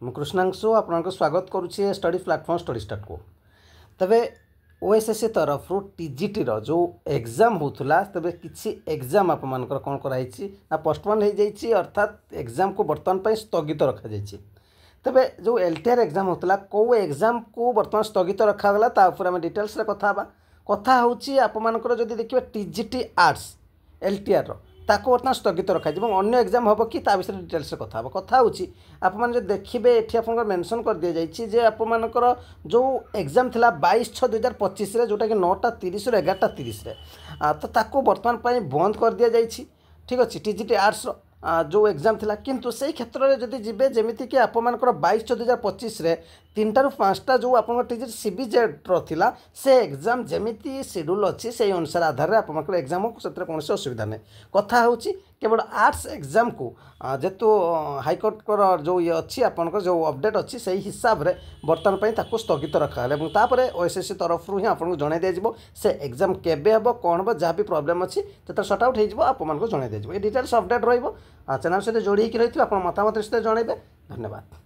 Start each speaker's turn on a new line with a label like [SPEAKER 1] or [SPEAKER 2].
[SPEAKER 1] ମୁଁ କୃଷ୍ଣାଂଶୁ ଆପଣଙ୍କୁ ସ୍ୱାଗତ କରୁଛି ଷ୍ଟଡି ପ୍ଲାଟଫର୍ମ ଷ୍ଟଡି ଷ୍ଟାର୍ଟ को तबे ओएसएससी तरफ टीजीटी रो जो एग्जाम होतला तबे किछि एग्जाम आप मानकर कोन कराइछि ना पोस्टपोन हो जाइछि अर्थात एग्जाम को वर्तमान पय स्थगित रखा जाइछि। तबे जो एलटीआर एग्जाम होतला को एग्जाम को वर्तमान स्थगित रखा गला ता ऊपर हम डिटेल्स रे कथा होछि आप मानकर जदि देखिबे टीजीटी आर्ट्स एलटीआर रो ताको वर्तमान स्थगित रखा अन्य एग्जाम हम कि विषय डिटेल्स कथा कथा आपने देखिए ये आप मेंशन कर दि जाइए जे आपर जो एग्जाम थिला 22/6/2025 जोटा कि 9:30 ରୁ 11:30 तो ताको वर्तमान बंद कर दि जाइए। ठीक अच्छे टीजीटी आर्ट्स जो एग्जाम थिला किंतु से क्षेत्र में जदि जीवे जमीती कि आपर 22/6/2025 3टा ରୁ 5टा जो आप टीजीटी सीबीजेड रा से एग्जाम जमीती शेड्यूल अच्छी से अनुसार आधार में आप एग्जाम से कौन असुविधा नहीं। कथा हूँ केवल आर्ट्स एग्जाम को जेतु हाइकोर्ट जो ये अच्छी आपंकर जो अपडेट अच्छी से हिसाब से बर्तमान स्थगित रखा है ओएसएससी तरफ ही आपको जन दिज्व से एग्जाम केबे हम कौन हम जहाँ भी प्रोब्लेम अच्छी तो सर्ट आउट हो जन दिज्व ये डिटेल्स अपडेट रही चैनल सहित जोड़ी रही आप मतामत सहित जनइबे। धन्यवाद।